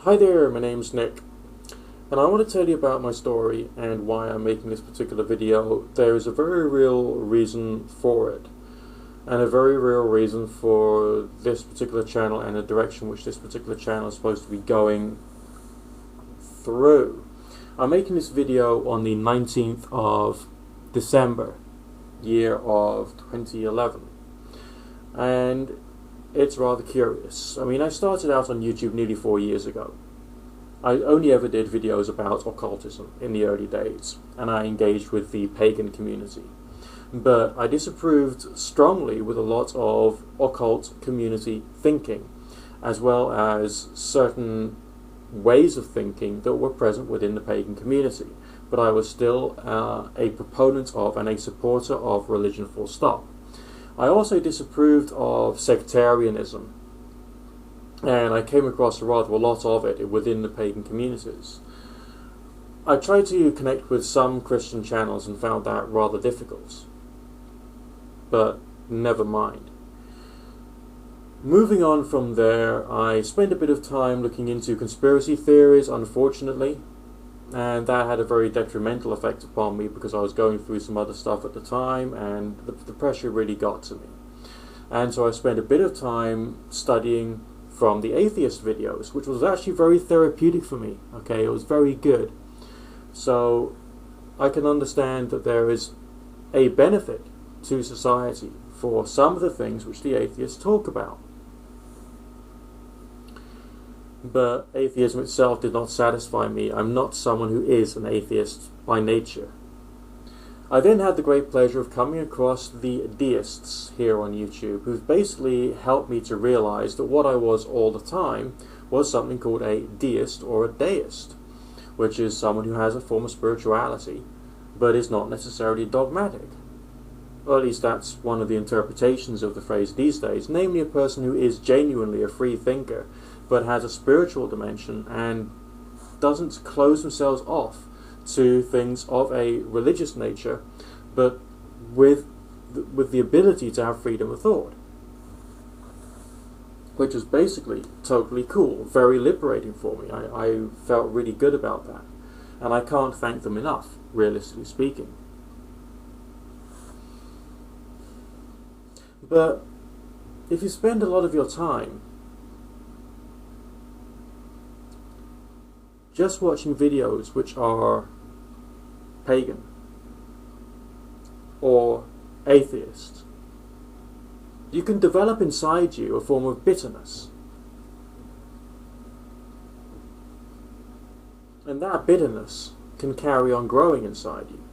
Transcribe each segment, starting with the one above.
Hi there, my name's Nick, and I want to tell you about my story and why I'm making this particular video. There is a very real reason for it, and a very real reason for this particular channel and the direction which this particular channel is supposed to be going through. I'm making this video on the 19th of December, year of 2011, and it's rather curious. I mean, I started out on YouTube nearly 4 years ago. I only ever did videos about occultism in the early days, and I engaged with the pagan community. But I disapproved strongly with a lot of occult community thinking, as well as certain ways of thinking that were present within the pagan community. But I was still a proponent of and a supporter of religion full stop. I also disapproved of sectarianism, and I came across rather a lot of it within the pagan communities. I tried to connect with some Christian channels and found that rather difficult, but never mind. Moving on from there, I spent a bit of time looking into conspiracy theories, unfortunately, and that had a very detrimental effect upon me because I was going through some other stuff at the time, and the pressure really got to me. And so I spent a bit of time studying from the atheist videos, which was actually very therapeutic for me. Okay, it was very good. So I can understand that there is a benefit to society for some of the things which the atheists talk about. But atheism itself did not satisfy me. I'm not someone who is an atheist by nature. I then had the great pleasure of coming across the deists here on YouTube, who've basically helped me to realize that what I was all the time was something called a deist or a deist, which is someone who has a form of spirituality, but is not necessarily dogmatic. Or at least that's one of the interpretations of the phrase these days, namely a person who is genuinely a free thinker, but has a spiritual dimension and doesn't close themselves off to things of a religious nature, but with the ability to have freedom of thought, which was basically totally cool, very liberating for me. I felt really good about that, and I can't thank them enough, realistically speaking. But if you spend a lot of your time just watching videos which are pagan or atheist, you can develop inside you a form of bitterness. And that bitterness can carry on growing inside you.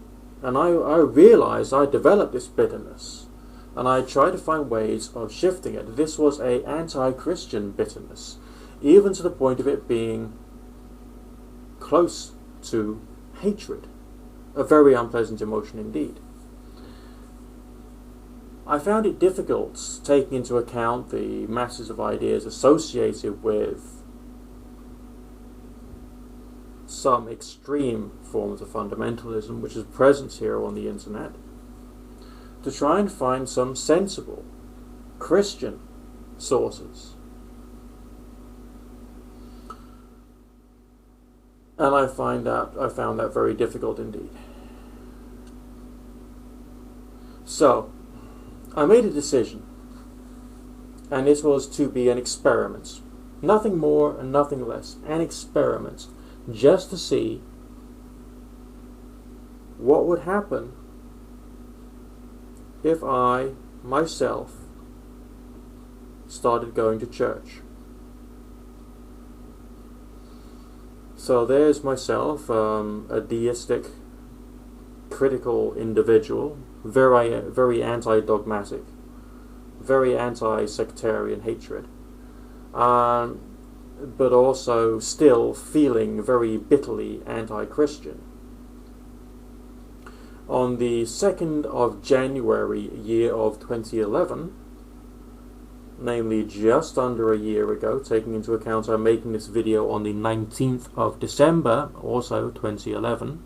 And I realized I developed this bitterness, and I tried to find ways of shifting it. This was an anti-Christian bitterness, even to the point of it being close to hatred. A very unpleasant emotion indeed. I found it difficult taking into account the masses of ideas associated with some extreme forms of fundamentalism which is present here on the internet, to try and find some sensible Christian sources. And I found that very difficult indeed. So, I made a decision, and this was to be an experiment. Nothing more and nothing less. An experiment, just to see what would happen if I, myself, started going to church. So there's myself, a deistic, critical individual, very anti-dogmatic, very anti-sectarian hatred, but also still feeling very bitterly anti-Christian. On the 2nd of January, year of 2011, namely just under a year ago, taking into account I'm making this video on the 19th of December, also 2011,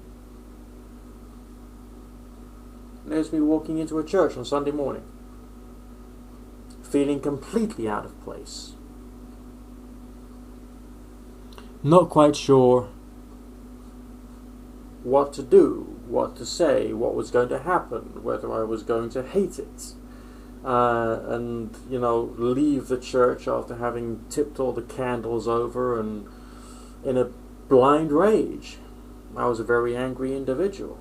there's me walking into a church on Sunday morning, feeling completely out of place. not quite sure what to do, what to say, what was going to happen, whether I was going to hate it, and, leave the church after having tipped all the candles over, and in a blind rage. I was a very angry individual.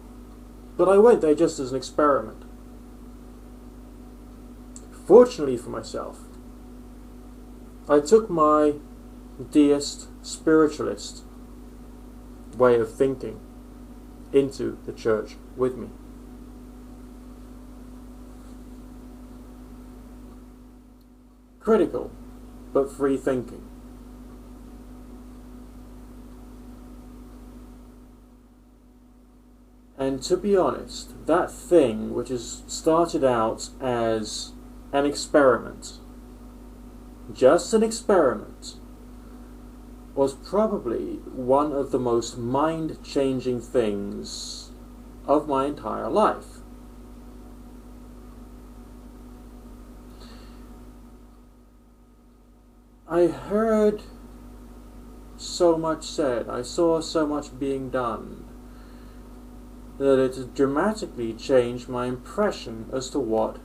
But I went there just as an experiment. Fortunately for myself, I took my deist, spiritualist way of thinking into the church with me. Critical, but free thinking. And to be honest, that thing which has started out as an experiment, just an experiment, was probably one of the most mind-changing things of my entire life. I heard so much said, I saw so much being done, that it dramatically changed my impression as to what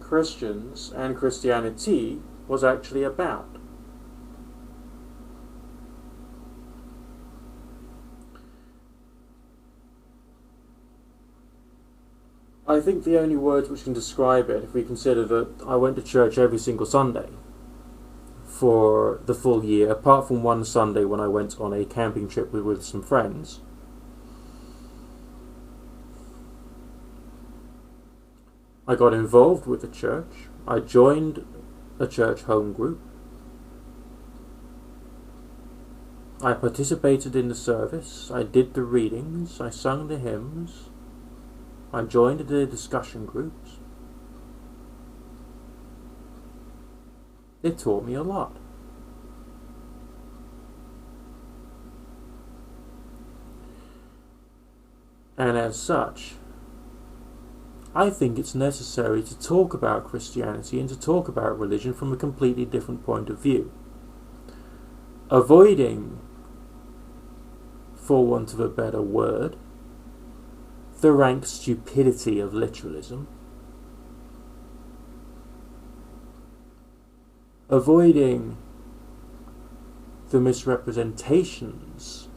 Christians and Christianity was actually about. I think the only words which can describe it, if we consider that I went to church every single Sunday for the full year, apart from one Sunday when I went on a camping trip with some friends, I got involved with the church. I joined a church home group. I participated in the service. I did the readings. I sung the hymns. I joined the discussion groups. It taught me a lot. And as such, I think it's necessary to talk about Christianity and to talk about religion from a completely different point of view. Avoiding, for want of a better word, the rank stupidity of literalism. Avoiding the misrepresentations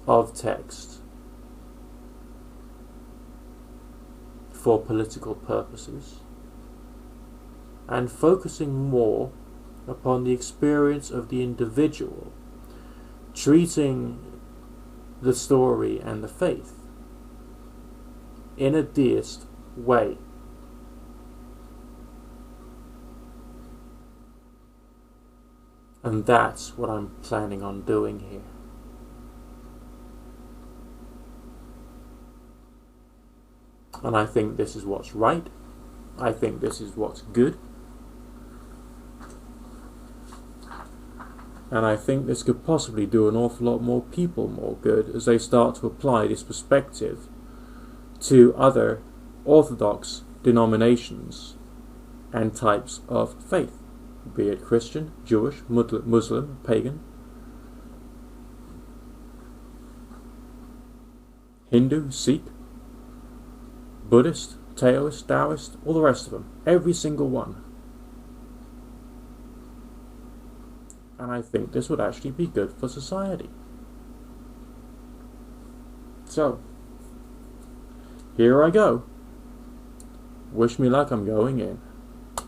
of text for political purposes, and focusing more upon the experience of the individual, treating the story and the faith in a deist way. And that's what I'm planning on doing here. And I think this is what's right. I think this is what's good. And I think this could possibly do an awful lot more people more good as they start to apply this perspective to other orthodox denominations and types of faith, be it Christian, Jewish, Muslim, pagan, Hindu, Sikh, Buddhist, Taoist, Taoist, all the rest of them. Every single one. And I think this would actually be good for society. So, here I go. Wish me luck, I'm going in.